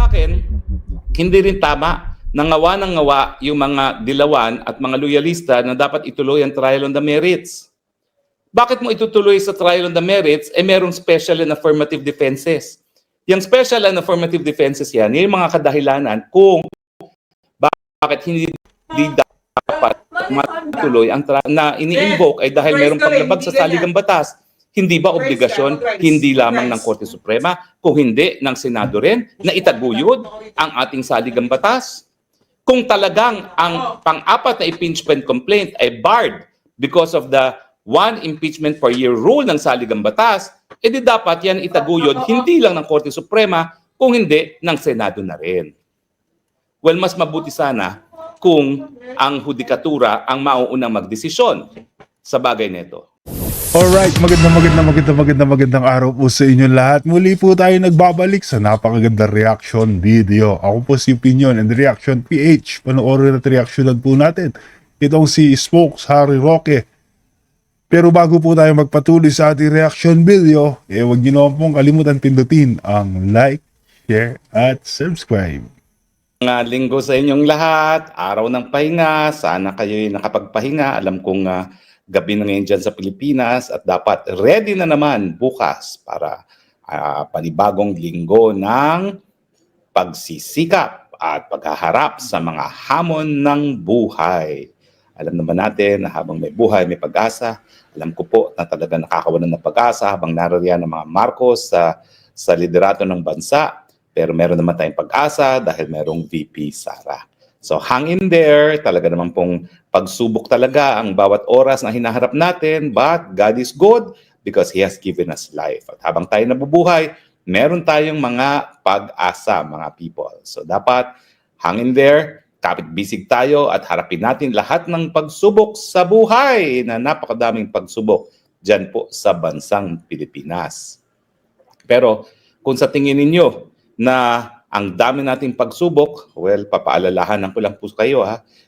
akin, hindi rin tama na ngawa ng ngawa yung mga dilawan at mga loyalista na dapat ituloy ang trial on the merits. Bakit mo itutuloy sa trial on the merits, merong special and affirmative defenses. Yung special and affirmative defenses yan, yung mga kadahilanan kung bakit hindi dapat matuloy ang na ini-invoke ay dahil merong paglabag sa saligang batas. Hindi ba obligasyon, hindi lamang ng Korte Suprema, kung hindi ng Senado rin, na itaguyod ang ating saligang batas? Kung talagang ang pang-apat na impeachment complaint ay barred because of the one impeachment per year rule ng saligang batas, edi dapat yan itaguyod hindi lang ng Korte Suprema, kung hindi ng Senado na rin. Well, mas mabuti sana kung ang hudikatura ang mauunang magdesisyon sa bagay nito. Alright, magandang araw po sa inyo lahat. Muli po tayo nagbabalik sa napakagandang reaction video. Ako po si Opinion and Reaction PH. Panoorin at reaksyonan po natin itong si Spokes Harry Roque. Pero bago po tayo magpatuloy sa ating reaction video, huwag niyo naman pong kalimutan pindutin ang like, share, at subscribe. Mga linggo sa inyong lahat, araw ng pahinga, sana kayo'y nakapagpahinga. Alam kong gabi na ngayon dyan sa Pilipinas at dapat ready na naman bukas para panibagong linggo ng pagsisikap at paghaharap sa mga hamon ng buhay. Alam naman natin na habang may buhay, may pag-asa. Alam ko po na talaga nakakawalan ng pag-asa habang narariyan ng mga Marcos sa liderato ng bansa. Pero meron naman tayong pag-asa dahil merong VP Sara. So hang in there, talaga naman pong pagsubok talaga ang bawat oras na hinaharap natin, but God is good because He has given us life. At habang tayo nabubuhay, meron tayong mga pag-asa, mga people. So dapat hang in there, kapit-bisig tayo at harapin natin lahat ng pagsubok sa buhay na napakadaming pagsubok dyan po sa bansang Pilipinas. Pero kung sa tingin ninyo na ang dami nating pagsubok, well, papaalalahanan ko lang po kayo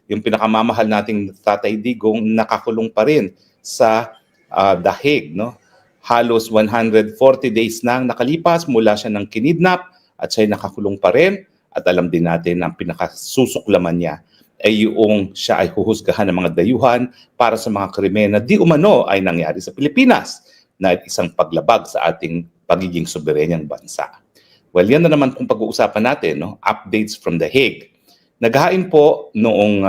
yung pinakamamahal nating Tatay Digong nakakulong pa rin sa The Hague, no? Halos 140 days nang nakalipas mula siya ng kinidnap at siya nakakulong pa rin at alam din natin ang pinakasusuklaman niya ay yung siya ay huhusgahan ng mga dayuhan para sa mga krimen na di umano ay nangyari sa Pilipinas na isang paglabag sa ating pagiging soberenyang bansa. Well, yan na naman kung pag-uusapan natin, no? Updates from The Hague. Naghain po noong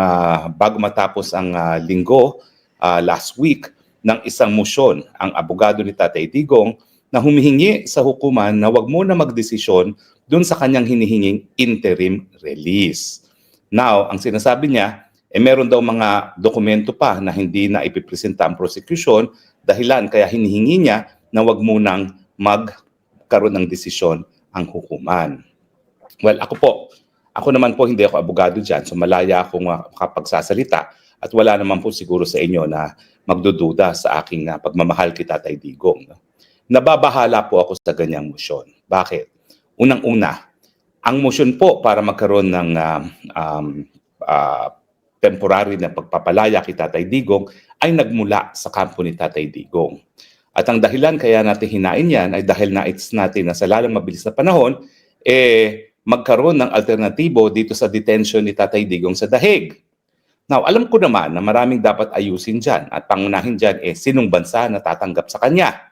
bago matapos ang linggo, last week, ng isang motion ang abogado ni Tatay Digong na humihingi sa hukuman na wag muna magdesisyon dun sa kanyang hinihinging interim release. Now, ang sinasabi niya, meron daw mga dokumento pa na hindi na ipipresenta ang prosecution dahilan kaya hinihingi niya na wag munang magkaroon ng desisyon ang hukuman. Well, ako naman po hindi ako abogado dyan, so malaya akong makapagsasalita at wala naman po siguro sa inyo na magdududa sa aking pagmamahal kay Tatay Digong. Nababahala po ako sa ganyang motion. Bakit? Unang-una, ang motion po para magkaroon ng temporary na pagpapalaya kay Tatay Digong ay nagmula sa kampo ni Tatay Digong. At ang dahilan kaya natin hinain yan ay dahil nais natin na sa lalong mabilis na panahon, magkaroon ng alternatibo dito sa detention ni Tatay Digong sa The Hague. Now, alam ko naman na maraming dapat ayusin dyan at pangunahin dyan sinong bansa na tatanggap sa kanya.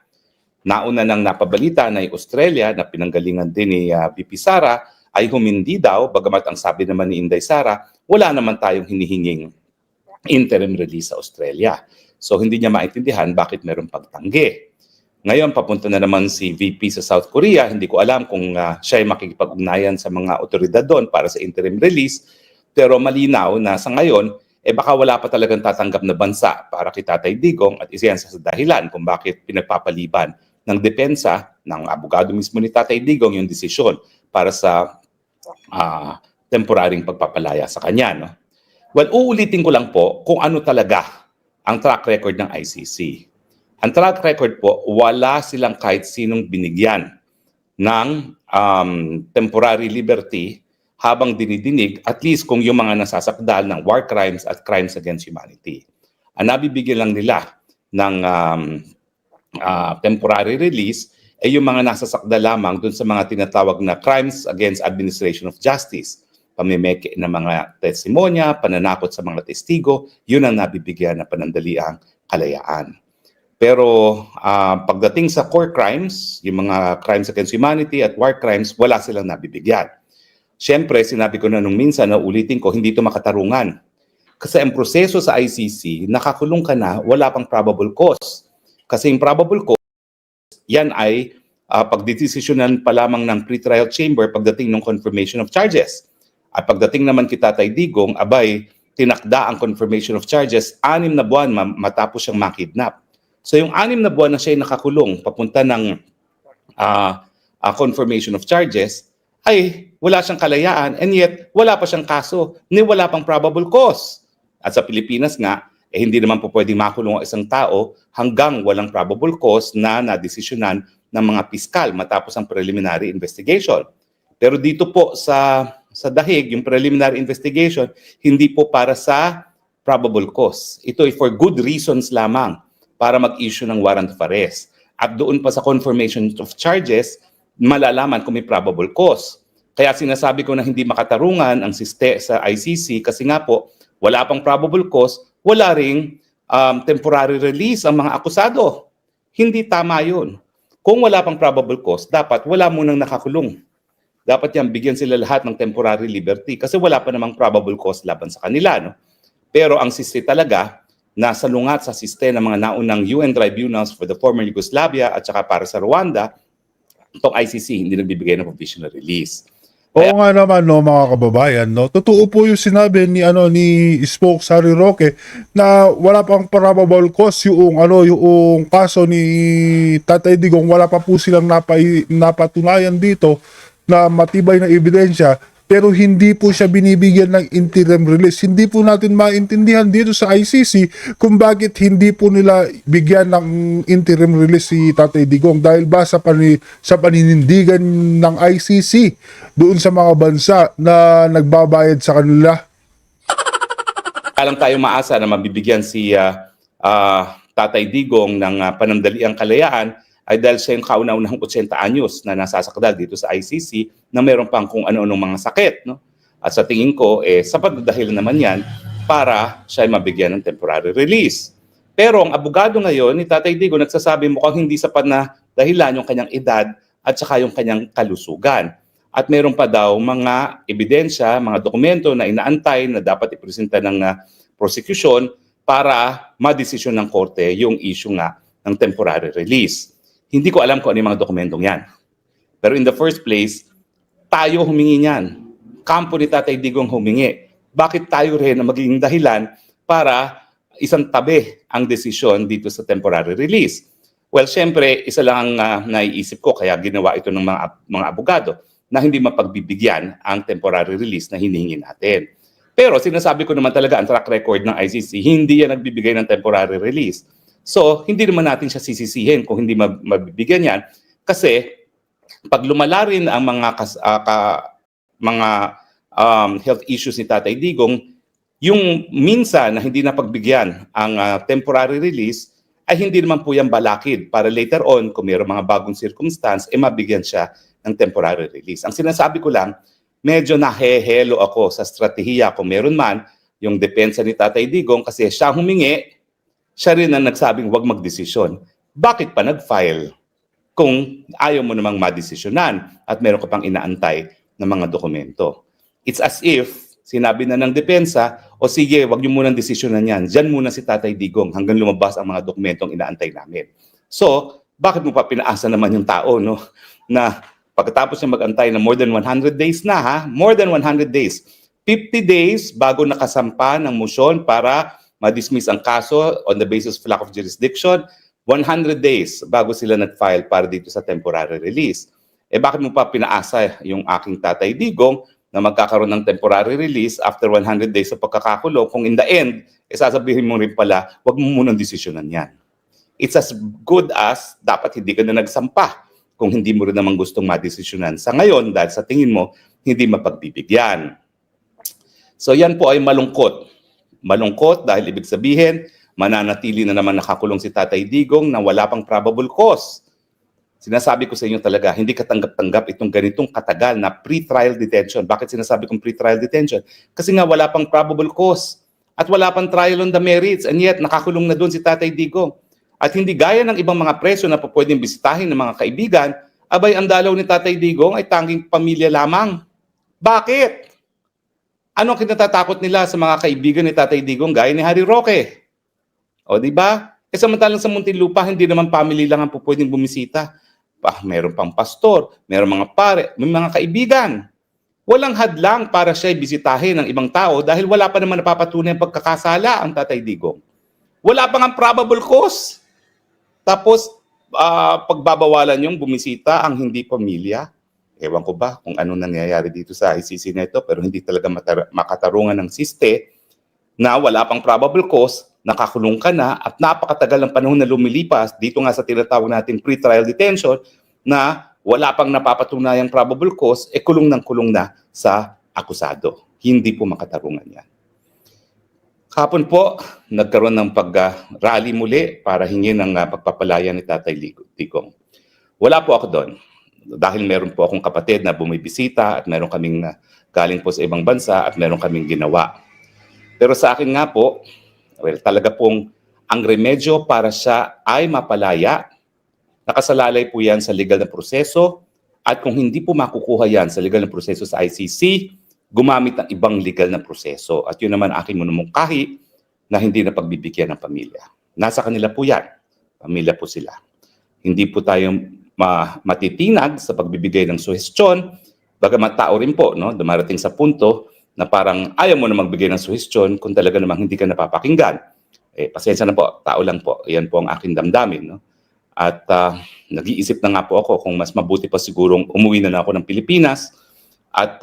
Nauna nang napabalita na yung Australia na pinanggalingan din ni VP Sara ay humindi daw, bagamat ang sabi naman ni Inday Sara, wala naman tayong hinihinging interim release sa Australia. So hindi niya maintindihan bakit mayroong pagtanggi. Ngayon, papunta na naman si VP sa South Korea. Hindi ko alam kung siya ay makikipag-ugnayan sa mga otoridad doon para sa interim release. Pero malinaw na sa ngayon, baka wala pa talagang tatanggap na bansa para kay Tatay Digong at isa yan sa dahilan kung bakit pinagpapaliban ng depensa ng abogado mismo ni Tatay Digong yung desisyon para sa temporaryong pagpapalaya sa kanya. No? Well, uulitin ko lang po kung ano talaga ang track record ng ICC. Ang track record po, wala silang kahit sinong binigyan ng temporary liberty habang dinidinig, at least kung yung mga nasasakdal ng war crimes at crimes against humanity. Ang nabibigyan lang nila ng temporary release ay yung mga nasasakda lamang dun sa mga tinatawag na crimes against administration of justice. Pamimeke ng mga testimonya, pananakot sa mga testigo, yun ang nabibigyan ng panandaliang kalayaan. Pero pagdating sa core crimes, yung mga crimes against humanity at war crimes, wala silang nabibigyan. Siyempre, sinabi ko na nung minsan, na ulitin ko, hindi ito makatarungan. Kasi ang proseso sa ICC, nakakulong ka na, wala pang probable cause. Kasi yung probable cause, yan ay pagdidesisyonan pa lamang ng pre-trial chamber pagdating ng confirmation of charges. At pagdating naman kay Tatay Digong, abay, tinakda ang confirmation of charges 6 na buwan matapos siyang makidnap. So yung 6 na buwan na siya nakakulong papunta ng confirmation of charges, ay wala siyang kalayaan and yet wala pa siyang kaso ni wala pang probable cause. At sa Pilipinas nga, hindi naman po pwedeng makulong ang isang tao hanggang walang probable cause na nadesisyonan ng mga piskal matapos ang preliminary investigation. Pero dito po sa dahig, yung preliminary investigation, hindi po para sa probable cause. Ito ay for good reasons lamang para mag-issue ng warrant of arrest. At doon pa sa confirmation of charges, malalaman kung may probable cause. Kaya sinasabi ko na hindi makatarungan ang sa ICC kasi nga po, wala pang probable cause, wala ring temporary release ang mga akusado. Hindi tama yun. Kung wala pang probable cause, dapat wala munang nakakulong. Dapat yan, bigyan sila lahat ng temporary liberty kasi wala pa namang probable cause laban sa kanila. No? Pero ang siste talaga, nasa lungat sa siste ng mga naunang UN tribunals for the former Yugoslavia at saka para sa Rwanda, itong ICC hindi nagbibigay ng provisional release. Oo nga naman, no, mga kababayan, no. Totoo po yung sinabi ni Spoke Sari Roque na wala pang probable cause yung yung kaso ni Tatay Digong, wala pa po silang napatunayan dito na matibay na ebidensya, pero hindi po siya binibigyan ng interim release. Hindi po natin maintindihan dito sa ICC kung bakit hindi po nila bigyan ng interim release si Tatay Digong dahil ba sa paninindigan ng ICC doon sa mga bansa na nagbabayad sa kanila. Alam tayo maasa na mabibigyan si Tatay Digong ng panandaliang kalayaan ay dahil siya yung kauna-unahang 80 anyos na nasasakdal dito sa ICC na meron pang kung ano-anong mga sakit. No? At sa tingin ko, sapat na dahilan naman yan para siya ay mabigyan ng temporary release. Pero ang abogado ngayon ni Tatay Digong nagsasabi mukhang hindi sapat na dahilan yung kanyang edad at saka yung kanyang kalusugan. At meron pa daw mga ebidensya, mga dokumento na inaantay na dapat ipresenta ng prosecution para madesisyon ng korte yung issue nga ng temporary release. Hindi ko alam kung ano yung mga dokumentong yan. Pero in the first place, tayo humingi niyan. Kampo ni Tatay Digong humingi. Bakit tayo rin na magiging dahilan para isang tabi ang desisyon dito sa temporary release? Well, syempre, isa lang ang naiisip ko, kaya ginawa ito ng mga abogado, na hindi mapagbibigyan ang temporary release na hinihingi natin. Pero sinasabi ko naman talaga ang track record ng ICC, hindi yan nagbibigay ng temporary release. So, hindi naman natin siya sisisihin kung hindi mabibigyan yan. Kasi, pag lumala rin ang mga health issues ni Tatay Digong, yung minsan na hindi napagbigyan ang temporary release, ay hindi naman po yan balakid para later on, kung mayroong mga bagong circumstance, mabigyan siya ng temporary release. Ang sinasabi ko lang, medyo nahehelo ako sa strategiya kung meron man yung depensa ni Tatay Digong kasi siya humingi, siya rin ang nagsabing huwag magdesisyon. Bakit pa nag-file kung ayaw mo namang madesisyonan at meron ka pang inaantay ng mga dokumento? It's as if sinabi na ng depensa, o sige, huwag niyo munang desisyonan yan. Diyan muna si Tatay Digong hanggang lumabas ang mga dokumentong inaantay namin. So, bakit mo pa pinaasa naman yung tao, no? Na pagkatapos niya mag-antay na more than 100 days na, more than 100 days. 50 days bago nakasampa ng motion para ma-dismiss ang kaso on the basis of lack of jurisdiction, 100 days bago sila nag-file para dito sa temporary release. Bakit mo pa pinaasa yung aking Tatay Digong na magkakaroon ng temporary release after 100 days sa pagkakakulong kung in the end, sasabihin mo rin pala, wag mo munang desisyonan yan. It's as good as dapat hindi ka na nagsampa kung hindi mo rin naman gustong madesisyonan sa ngayon dahil sa tingin mo, hindi mapagbibigyan. So yan po ay malungkot. Malungkot dahil ibig sabihin, mananatili na naman nakakulong si Tatay Digong na wala pang probable cause. Sinasabi ko sa inyo talaga, hindi katanggap-tanggap itong ganitong katagal na pre-trial detention. Bakit sinasabi kong pre-trial detention? Kasi nga wala pang probable cause at wala pang trial on the merits, and yet nakakulong na doon si Tatay Digong. At hindi gaya ng ibang mga preso na pwedeng bisitahin ng mga kaibigan, abay ang dalaw ni Tatay Digong ay tanging pamilya lamang. Bakit? Ano ang kinatatakot nila sa mga kaibigan ni Tatay Digong gaya ni Harry Roque? O di ba? Samantalang sa Muntinlupa, hindi naman family lang ang pwedeng bumisita. Meron pang pastor, meron mga pare, may mga kaibigan. Walang hadlang para siya'y bisitahin ng ibang tao dahil wala pa naman napapatunay ang pagkakasala ang Tatay Digong. Wala pa nga probable cause. Tapos, pagbabawalan yung bumisita ang hindi pamilya. Ewan ko ba kung ano nangyayari dito sa ICC na ito, pero hindi talaga makatarungan ng siste na wala pang probable cause, nakakulong ka na at napakatagal ng panahon na lumilipas dito nga sa tinatawag natin pre-trial detention na wala pang napapatunayang probable cause, kulong ng kulong na sa akusado. Hindi po makatarungan yan. Kahapon po, nagkaroon ng pag-rally muli para hingin ng pagpapalaya ni Tatay Digong. Wala po ako doon dahil meron po akong kapatid na bumibisita at meron kaming galing po sa ibang bansa at meron kaming ginawa. Pero sa akin nga po, talaga pong ang remedyo para siya ay mapalaya, nakasalalay po yan sa legal na proseso at kung hindi po makukuha yan sa legal na proseso sa ICC, gumamit ng ibang legal na proseso. At yun naman aking minumungkahi na hindi na pagbibigyan ng pamilya. Nasa kanila po yan. Pamilya po sila. Hindi po tayo matitinag sa pagbibigay ng suhestyon. Bagamat tao rin po, no, dumarating sa punto na parang ayaw mo na magbigay ng suhestyon kung talaga namang hindi ka napapakinggan. Pasensya na po, tao lang po. Yan po ang aking damdamin. No? At nag-iisip na nga po ako kung mas mabuti pa sigurong umuwi na ako ng Pilipinas at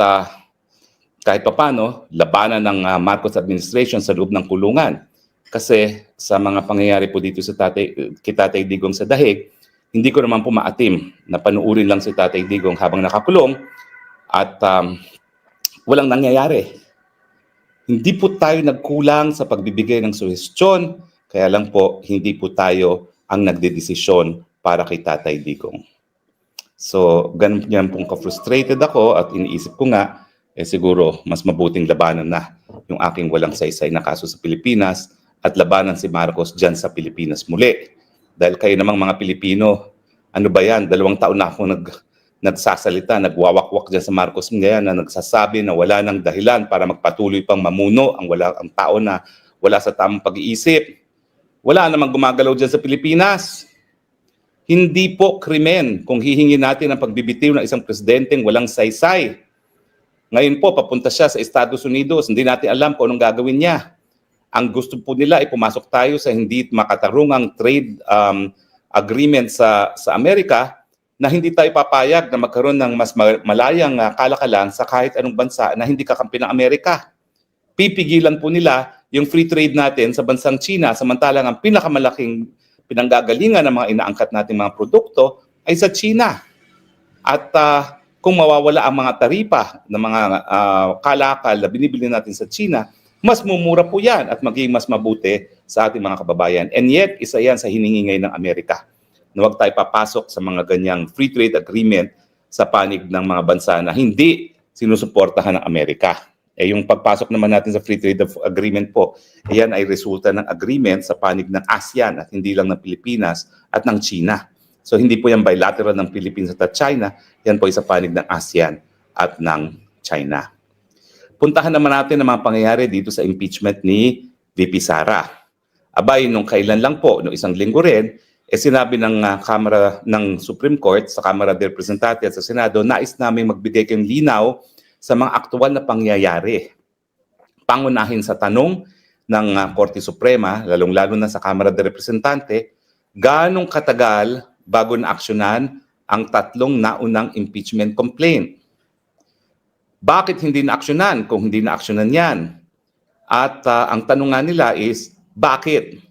kahit pa paano, labanan ng Marcos administration sa loob ng kulungan. Kasi sa mga pangyayari po dito sa kay Tatay Digong sa Dahig, hindi ko naman po maatim na panuurin lang si Tatay Digong habang nakakulong at walang nangyayari. Hindi po tayo nagkulang sa pagbibigay ng suhestyon, kaya lang po hindi po tayo ang nagdedesisyon para kay Tatay Digong. So, ganyan pong ka-frustrated ako at iniisip ko nga, siguro mas mabuting labanan na yung aking walang saysay na kaso sa Pilipinas at labanan si Marcos dyan sa Pilipinas muli. Dahil kayo namang mga Pilipino, ano ba yan, 2 taon na ako nagsasalita, nagwawakwak dyan sa Marcos ngayon na nagsasabi na wala nang dahilan para magpatuloy pang mamuno ang tao na wala sa tamang pag-iisip. Wala namang gumagalaw dyan sa Pilipinas. Hindi po krimen kung hihingin natin ang pagbibitiw ng isang presidenteng walang saysay. Ngayon po, papunta siya sa Estados Unidos. Hindi natin alam kung anong gagawin niya. Ang gusto po nila ay pumasok tayo sa hindi makatarungang trade agreement sa Amerika na hindi tayo papayag na magkaroon ng mas malayang kalakalan sa kahit anong bansa na hindi kakampi ng Amerika. Pipigilan po nila yung free trade natin sa bansang China, samantalang ang pinakamalaking pinanggagalingan ng mga inaangkat nating mga produkto ay sa China. At kung mawawala ang mga taripa ng mga kalakal na binibili natin sa China, mas mumura po yan at magiging mas mabuti sa ating mga kababayan. And yet, isa yan sa hiningingay ng Amerika na huwag tayo papasok sa mga ganyang free trade agreement sa panig ng mga bansa na hindi sinusuportahan ng Amerika. Yung pagpasok naman natin sa free trade agreement po, yan ay resulta ng agreement sa panig ng ASEAN at hindi lang ng Pilipinas at ng China. So hindi po yan bilateral ng Philippines at China, yan po ay sa panig ng ASEAN at ng China. Puntahan naman natin ang mga pangyayari dito sa impeachment ni VP Sara. Abay, nung kailan lang po, nung isang linggo rin, sinabi ng Kamara ng Supreme Court sa Kamara de Representantes at sa Senado, nais namin magbigay kayong linaw sa mga aktual na pangyayari. Pangunahin sa tanong ng Korte Suprema, lalong-lalo na sa Kamara de Representantes, ganong katagal bago na-aksyonan ang 3 naunang impeachment complaint? Bakit hindi na-aksyonan kung hindi na-aksyonan yan? At ang tanong nga nila is, bakit?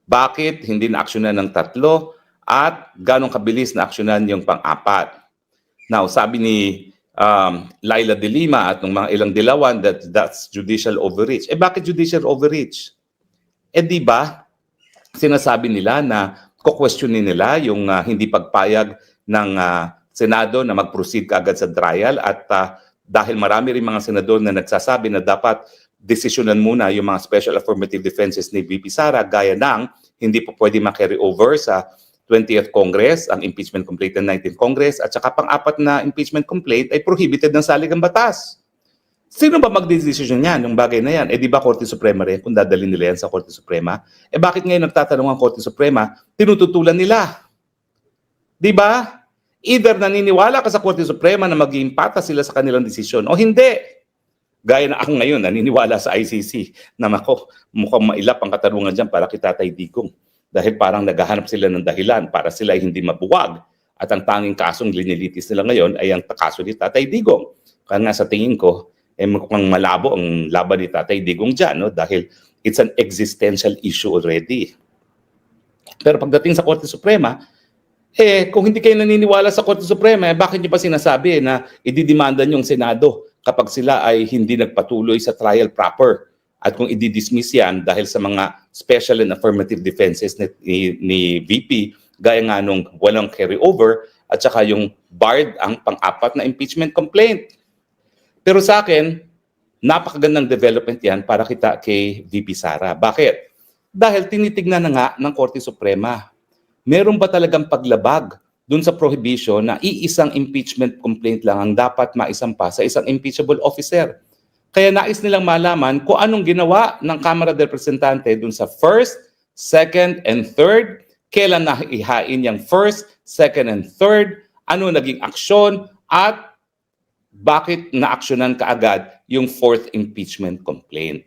Bakit hindi na-aksyonan ng 3 at ganong kabilis na-aksyonan yung pang-4? Now, sabi ni Laila de Lima at ng mga ilang dilawan that's judicial overreach. Bakit judicial overreach? Di ba, sinasabi nila na kukwestiyonin nila yung hindi pagpayag Senado na mag-proceed kaagad sa trial at dahil marami rin mga senador na nagsasabi na dapat desisyonan muna yung mga special affirmative defenses ni VP Sara gaya ng hindi po pwede ma-carry over sa 20th Congress ang impeachment complaint ng 19th Congress at saka pang-apat na impeachment complaint ay prohibited ng saligang batas. Sino ba magdedesisyon yan, yung bagay na yan? Eh di ba Korte Suprema rin kung dadalhin nila yan sa Korte Suprema? Eh bakit ngayon nagtatanong ang Korte Suprema, tinututulan nila? Di ba? Either naniniwala ka sa Korte Suprema na magiging patas sila sa kanilang desisyon o hindi. Gaya na ako ngayon, naniniwala sa ICC na mukhang mailap ang katarungan dyan para kay Tatay Digong. Dahil parang naghahanap sila ng dahilan para sila ay hindi mabuwag. At ang tanging kasong linilitis nila ngayon ay ang kaso ni Tatay Digong. Kaya nga sa tingin ko, mukhang malabo ang laban ni Tatay Digong dyan, no? Dahil it's an existential issue already. Pero pagdating sa Korte Suprema, kung hindi kayo naniniwala sa Korte Suprema, bakit niyo pa sinasabi na ididemanda yung Senado kapag sila ay hindi nagpatuloy sa trial proper? At kung i-dismiss yan dahil sa mga special and affirmative defenses ni VP, gaya nga nung walang carryover at saka yung barred ang pang-apat na impeachment complaint. Pero sa akin, napakagandang development yan para kita kay VP Sara. Bakit? Dahil tinitignan na nga ng Korte Suprema. Meron ba talagang paglabag dun sa prohibition na iisang impeachment complaint lang ang dapat maisampa sa isang impeachable officer? Kaya nais nilang malaman kung anong ginawa ng Kamara de Representante dun sa first, second, and third, kailan na ihain yung first, second, and third, ano naging aksyon, at bakit naaksyonan kaagad yung fourth impeachment complaint.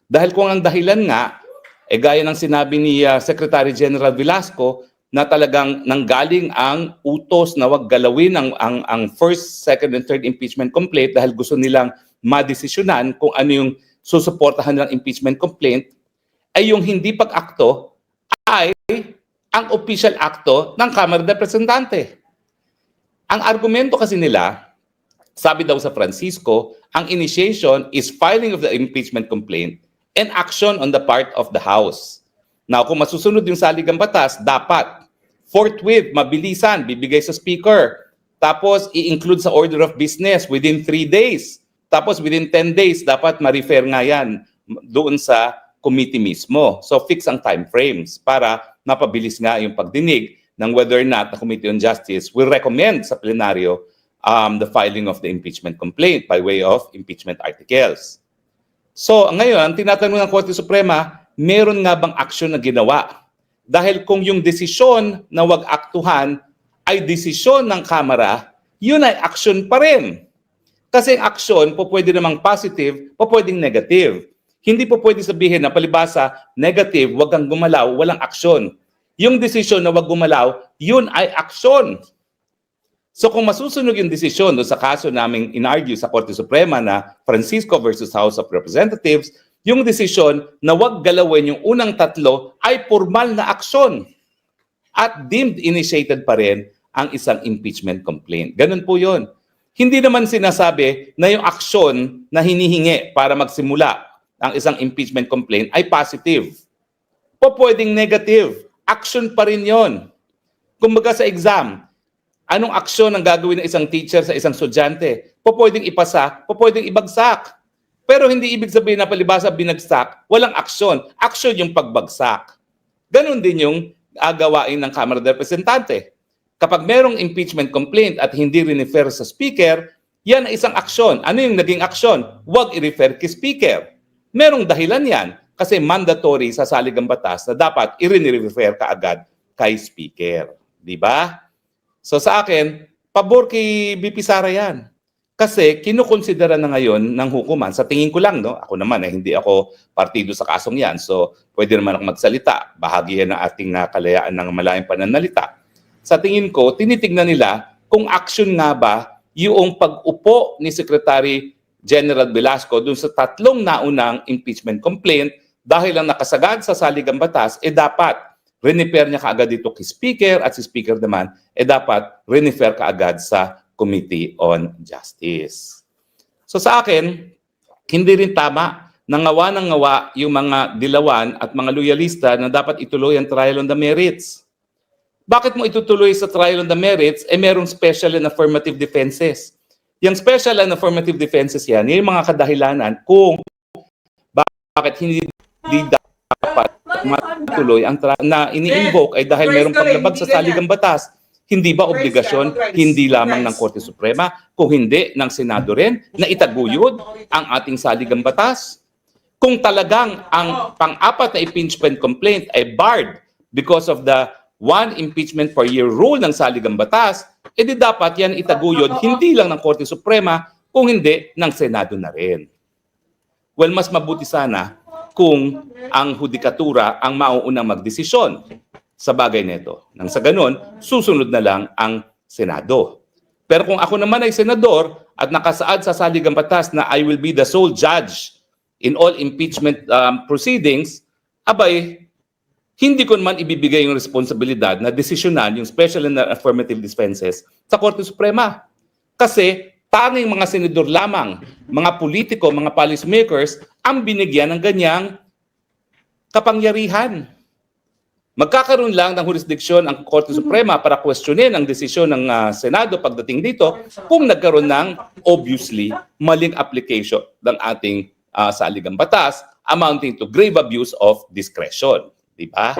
Dahil kung ang dahilan nga, gaya ng sinabi ni Secretary General Velasco, na talagang nanggaling ang utos na wag galawin ang first, second, and third impeachment complaint dahil gusto nilang madesisyonan kung ano yung susuportahan ng impeachment complaint, ay yung hindi pag-akto ay ang official akto ng Kamara de Representante. Ang argumento kasi nila, sabi daw sa Francisco, ang initiation is filing of the impeachment complaint and action on the part of the House. Now, kung masusunod yung saligang batas, dapat forthwith, mabilisan, bibigay sa Speaker. Tapos, i-include sa order of business within 3 days. Tapos, within 10 days, dapat ma-refer nga yan doon sa committee mismo. So, fix ang time frames para mapabilis nga yung pagdinig ng whether or not the Committee on Justice will recommend sa plenaryo the filing of the impeachment complaint by way of impeachment articles. So ngayon, tinatanong ng Korte Suprema, meron nga bang aksyon na ginawa? Dahil kung yung desisyon na wag aktuhan ay desisyon ng Kamara, yun ay aksyon pa rin. Kasi ang aksyon po pwede namang positive, po pwedeng negative. Hindi po pwede sabihin na palibasa, negative, wag kang gumalaw, walang aksyon. Yung desisyon na wag gumalaw, yun ay aksyon. So kung masusunog yung desisyon doon sa kaso naming inargue sa Korte Suprema na Francisco versus House of Representatives, yung desisyon na wag galawin yung unang tatlo ay formal na aksyon at deemed initiated pa rin ang isang impeachment complaint. Ganun po yun. Hindi naman sinasabi na yung aksyon na hinihingi para magsimula ang isang impeachment complaint ay positive. O pwedeng negative. Action pa rin yun. Kumbaga sa exam, anong aksyon ang gagawin ng isang teacher sa isang estudyante? Pwedeng ipasa, pwedeng ibagsak. Pero hindi ibig sabihin na palibasa binagsak, walang aksyon. Aksyon yung pagbagsak. Ganon din yung gawain ng Kamara de Representante. Kapag merong impeachment complaint at hindi rin-refer sa Speaker, yan ay isang aksyon. Ano yung naging aksyon? Huwag i-refer kay Speaker. Merong dahilan yan kasi mandatory sa saligang batas na dapat i-refer ka agad kay Speaker. Di ba? So sa akin, pabor kay VP Sara yan. Kasi kinukonsidera na ngayon ng hukuman, sa tingin ko lang, no? Ako naman, hindi ako partido sa kasong yan. So pwede naman ako magsalita. Bahagi yan ng ating kalayaan ng malayang pananalita. Sa tingin ko, tinitignan nila kung action nga ba yung pag-upo ni Secretary General Velasco dun sa tatlong naunang impeachment complaint dahil lang nakasagad sa saligang batas, dapat renifer niya kaagad dito kay Speaker at si Speaker naman, dapat renifer kaagad sa Committee on Justice. So sa akin, hindi rin tama na ngawa ng ngawa yung mga dilawan at mga loyalista na dapat ituloy ang trial on the merits. Bakit mo itutuloy sa trial on the merits, merong special and affirmative defenses? Yung special and affirmative defenses yan, yung mga kadahilanan kung bakit hindi dapat matuloy ang na ini-invoke ay dahil merong paglabag sa saligang batas. Hindi ba obligasyon, hindi lamang ng Korte Suprema, kung hindi ng Senado rin, na itaguyod ang ating saligang batas? Kung talagang ang pang-apat na impeachment complaint ay barred because of the one impeachment per year rule ng saligang batas, edi dapat yan itaguyod hindi lang ng Korte Suprema, kung hindi ng Senado na rin. Well, mas mabuti sana kung ang hudikatura ang mauunang magdesisyon sa bagay nito. Nang sa ganon, susunod na lang ang Senado. Pero kung ako naman ay senador at nakasaad sa saligang batas na I will be the sole judge in all impeachment proceedings, abay, hindi ko naman ibibigay yung responsibilidad na desisyonan yung special and affirmative defenses sa Korte Suprema. Kasi tanging mga senador lamang, mga politiko, mga policymakers ang binigyan ng ganyang kapangyarihan. Magkakaroon lang ng jurisdiction ang Korte Suprema para questionin ang desisyon ng Senado pagdating dito kung nagkaroon ng obviously maling application ng ating saligang batas amounting to grave abuse of discretion. Diba?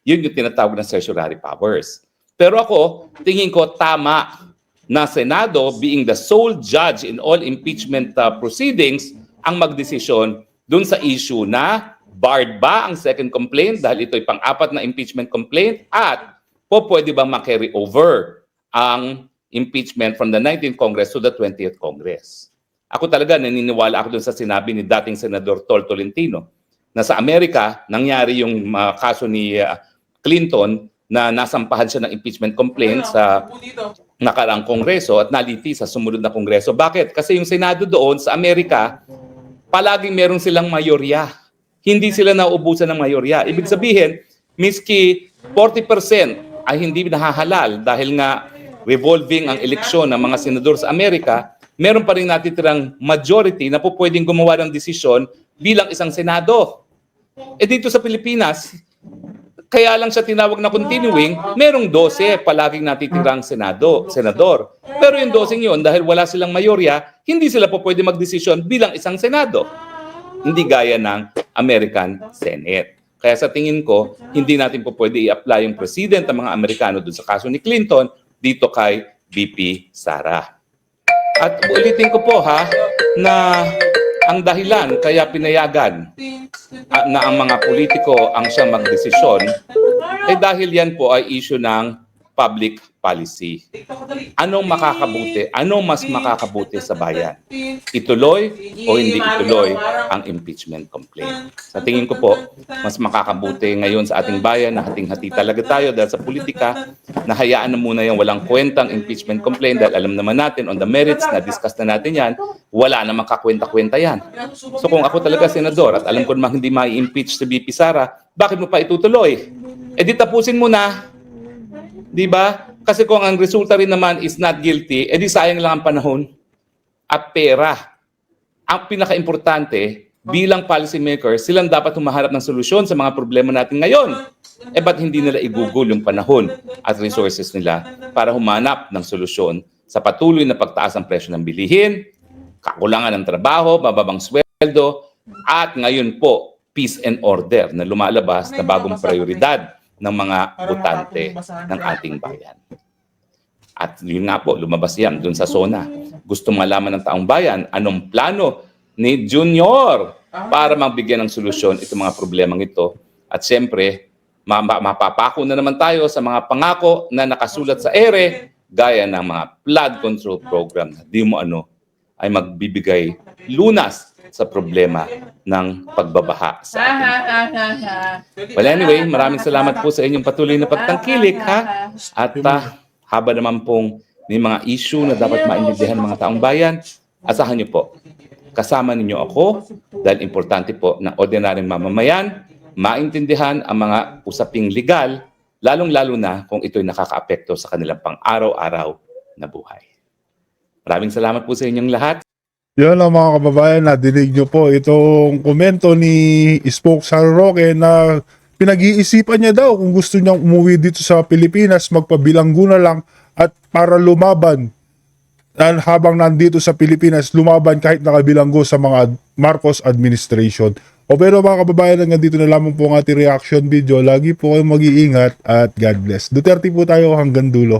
Yun yung tinatawag na certiorari powers. Pero ako, tingin ko tama na Senado being the sole judge in all impeachment proceedings ang magdesisyon dun sa issue na barred ba ang second complaint dahil ito'y pang-apat na impeachment complaint at pwede ba ma-carry over ang impeachment from the 19th Congress to the 20th Congress. Ako talaga naniniwala ako dun sa sinabi ni dating Senador Tol Tolentino na sa Amerika nangyari yung kaso ni Clinton na nasampahan siya ng impeachment complaint sa nakaraang kongreso at naliti sa sumunod na kongreso. Bakit? Kasi yung Senado doon sa Amerika, palaging meron silang mayorya. Hindi sila nauubusan ng mayorya. Ibig sabihin, miski 40% ay hindi nahahalal dahil nga revolving ang eleksyon ng mga senador sa Amerika, meron pa rin natitirang majority na po pwedeng gumawa ng desisyon bilang isang Senado. Dito sa Pilipinas, kaya lang siya tinawag na continuing, merong 12 palaging natitirang senador. Pero yung 12 yun, dahil wala silang mayorya, hindi sila po pwede magdesisyon bilang isang Senado. Hindi gaya ng American Senate. Kaya sa tingin ko, hindi natin po pwede i-apply yung president ng mga Amerikano dun sa kaso ni Clinton dito kay VP Sara. At ulitin ko po na ang dahilan kaya pinayagan na ang mga politiko ang siyang magdesisyon dahil yan po ay issue ng public policy. Anong makakabuti? Anong mas makakabuti sa bayan? Ituloy o hindi ituloy ang impeachment complaint? Sa tingin ko po, mas makakabuti ngayon sa ating bayan na hating-hati talaga tayo dahil sa politika na hayaan na muna yung walang kwentang impeachment complaint dahil alam naman natin on the merits na discuss na natin yan, wala namang kakwenta-kwenta yan. So kung ako talaga senador at alam ko namang hindi mai-impeach si VP Sara, bakit mo pa itutuloy? Di tapusin mo na. Di ba? Kasi kung ang resulta rin naman is not guilty, di sayang lang ang panahon at pera. Ang pinaka-importante, bilang policymakers, silang dapat humaharap ng solusyon sa mga problema natin ngayon. Ba't hindi nila igugol yung panahon at resources nila para humanap ng solusyon sa patuloy na pagtaas ng presyo ng bilihin, kakulangan ng trabaho, mababang sweldo, at ngayon po, peace and order na lumalabas na bagong prioridad ng mga botante ng ating bayan. At yun nga po, lumabas yan dun sa SONA. Gusto malaman ng taong bayan anong plano ni Junior para magbigyan ng solusyon itong mga problemang ito. At siyempre, mapapako na naman tayo sa mga pangako na nakasulat sa ere gaya ng mga flood control program na di mo ay magbibigay lunas sa problema ng pagbabaha sa atin. Well, anyway, maraming salamat po sa inyong patuloy na pagtangkilik, At haba naman pong may mga issue na dapat maintindihan ng mga taong bayan, asahan niyo po, kasama ninyo ako dahil importante po na ordinaryong mamamayan maintindihan ang mga usaping legal, lalong-lalo na kung ito'y nakakaapekto sa kanilang pang-araw-araw na buhay. Maraming salamat po sa inyong lahat. Yan lang mga kababayan, nadinig nyo po itong komento ni Spoke Sara Roque na pinag-iisipan niya daw kung gusto niyang umuwi dito sa Pilipinas, magpabilanggo na lang at para lumaban habang nandito sa Pilipinas, lumaban kahit nakabilanggo sa mga Marcos administration. O pero mga kababayan, hanggang dito na lamang po ang ating reaction video. Lagi po kayong mag-iingat at God bless. Duterte po tayo hanggang dulo.